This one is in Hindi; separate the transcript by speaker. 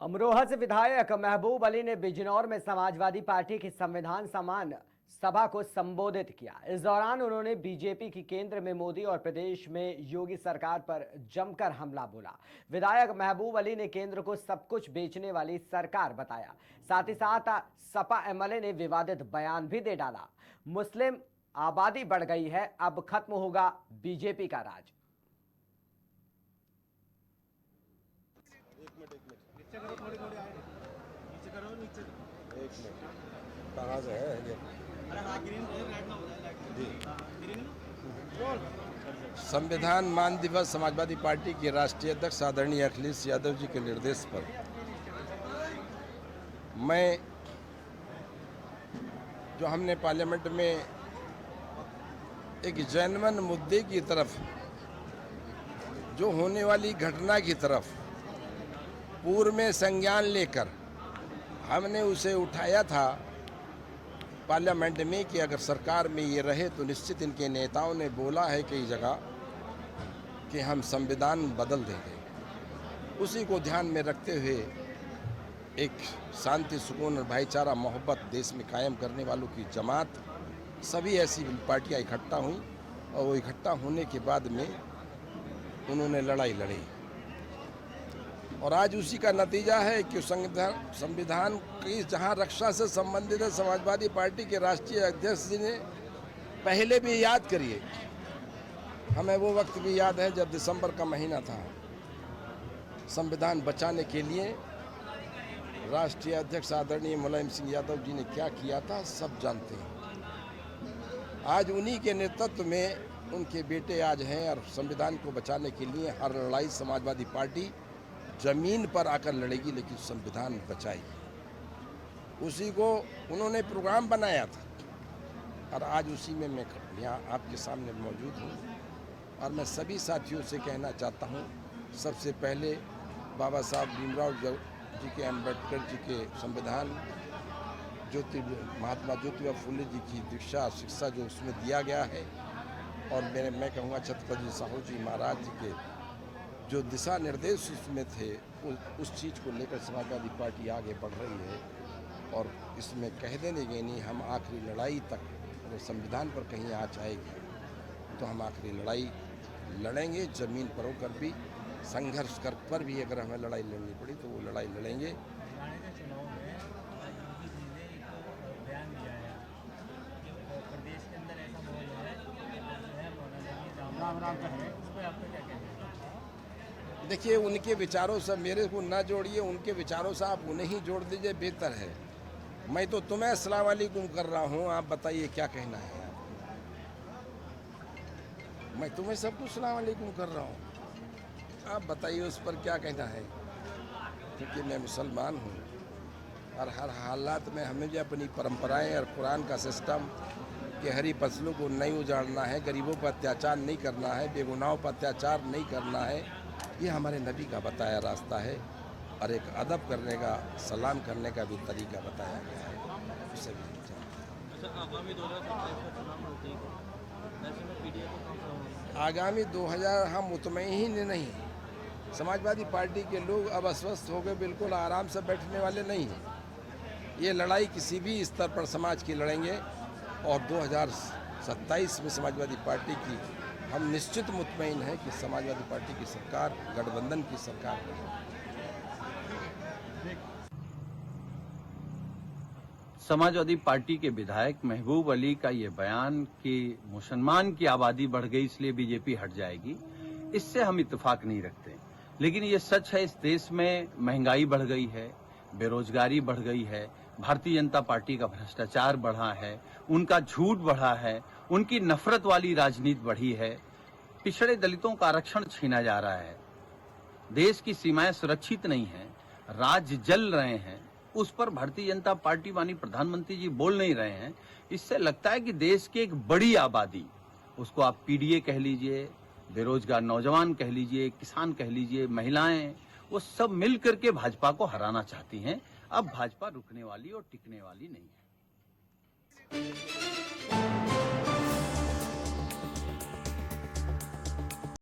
Speaker 1: अमरोहा से विधायक महबूब अली ने बिजनौर में समाजवादी पार्टी की संविधान सम्मान सभा को संबोधित किया। इस दौरान उन्होंने बीजेपी की केंद्र में मोदी और प्रदेश में योगी सरकार पर जमकर हमला बोला। विधायक महबूब अली ने केंद्र को सब कुछ बेचने वाली सरकार बताया। साथ ही साथ सपा एमएलए ने विवादित बयान भी दे डाला। मुस्लिम आबादी बढ़ गई है, अब खत्म होगा बीजेपी का राज।
Speaker 2: नीचे करो, थोड़ी नीचे करो, नीचे एक मिनट कहाँ से है ये? अरे हाँ, ग्रीन रेड ना हो जाए, ग्रीन संविधान मान दिवस समाजवादी पार्टी के राष्ट्रीय अध्यक्ष आदरणीय अखिलेश यादव जी के निर्देश पर मैं जो हमने पार्लियामेंट में एक जेन्युइन मुद्दे की तरफ, जो होने वाली घटना की तरफ पूर्व में संज्ञान लेकर हमने उसे उठाया था पार्लियामेंट में कि अगर सरकार में ये रहे तो निश्चित इनके नेताओं ने बोला है कई जगह कि हम संविधान बदल देंगे। उसी को ध्यान में रखते हुए एक शांति, सुकून और भाईचारा, मोहब्बत देश में कायम करने वालों की जमात, सभी ऐसी पार्टियां इकट्ठा हुई और वो इकट्ठा होने के बाद में उन्होंने लड़ाई लड़ी और आज उसी का नतीजा है कि संविधान की जहां रक्षा से संबंधित है, समाजवादी पार्टी के राष्ट्रीय अध्यक्ष जी ने पहले भी याद करिए, हमें वो वक्त भी याद है जब दिसंबर का महीना था, संविधान बचाने के लिए राष्ट्रीय अध्यक्ष आदरणीय मुलायम सिंह यादव जी ने क्या किया था, सब जानते हैं। आज उन्हीं के नेतृत्व में उनके बेटे आज हैं और संविधान को बचाने के लिए हर लड़ाई समाजवादी पार्टी जमीन पर आकर लड़ेगी, लेकिन संविधान बचाएगी। उसी को उन्होंने प्रोग्राम बनाया था और आज उसी में मैं यहाँ आपके सामने मौजूद हूँ और मैं सभी साथियों से कहना चाहता हूँ, सबसे पहले बाबा साहब भीमराव जी के, अम्बेडकर जी के संविधान, महात्मा ज्योतिबा फुले जी की दीक्षा शिक्षा जो उसमें दिया गया है, और मैं कहूँगा छत्रपति साहू जी महाराज जी के जो दिशा निर्देश उसमें थे, उस चीज़ को लेकर समाजवादी पार्टी आगे बढ़ रही है। और इसमें कह देने के नहीं, हम आखिरी लड़ाई तक, अगर संविधान पर कहीं आ जाएगी तो हम आखिरी लड़ाई लड़ेंगे, ज़मीन पर होकर भी, संघर्ष कर भी अगर हमें लड़ाई लड़नी पड़ी तो वो लड़ाई लड़ेंगे। देखिए, उनके विचारों से मेरे को ना जोड़िए, उनके विचारों से आप उन्हें ही जोड़ दीजिए, बेहतर है। मैं तो तुम्हें अस्सलाम वालेकुम कर रहा हूँ, आप बताइए क्या कहना है। मैं तुम्हें सबको अस्सलाम वालेकुम कर रहा हूँ, आप बताइए उस पर क्या कहना है। क्योंकि मैं मुसलमान हूँ और हर हालात में हमें जो अपनी परंपराएं और कुरान का सिस्टम कि हरी फसलों को नहीं उजाड़ना है, गरीबों पर अत्याचार नहीं करना है, बेगुनाहों पर अत्याचार नहीं करना है, ये हमारे नबी का बताया रास्ता है। और एक अदब करने का, सलाम करने का भी तरीका बताया गया है, उसे भी आगामी 2000 हम मुतमईन नहीं, समाजवादी पार्टी के लोग अब अस्वस्थ हो गए, बिल्कुल आराम से बैठने वाले नहीं हैं। ये लड़ाई किसी भी स्तर पर समाज की लड़ेंगे और 2027 में समाजवादी पार्टी की हम निश्चित मुतमईन हैं कि समाजवादी पार्टी की सरकार गठबंधन की सरकार है।
Speaker 3: समाजवादी पार्टी के विधायक महबूब अली का ये बयान कि मुसलमान की आबादी बढ़ गई इसलिए बीजेपी हट जाएगी, इससे हम इत्तेफाक नहीं रखते। लेकिन ये सच है, इस देश में महंगाई बढ़ गई है, बेरोजगारी बढ़ गई है, भारतीय जनता पार्टी का भ्रष्टाचार बढ़ा है, उनका झूठ बढ़ा है, उनकी नफरत वाली राजनीति बढ़ी है, पिछड़े दलितों का आरक्षण छीना जा रहा है, देश की सीमाएं सुरक्षित नहीं है, राज्य जल रहे हैं, उस पर भारतीय जनता पार्टी मानी प्रधानमंत्री जी बोल नहीं रहे हैं। इससे लगता है कि देश की एक बड़ी आबादी, उसको आप पीडीए कह लीजिए, बेरोजगार नौजवान कह लीजिए, किसान कह लीजिए, महिलाएं, वो सब मिल करके भाजपा को हराना चाहती हैं। अब भाजपा रुकने वाली और टिकने वाली नहीं है।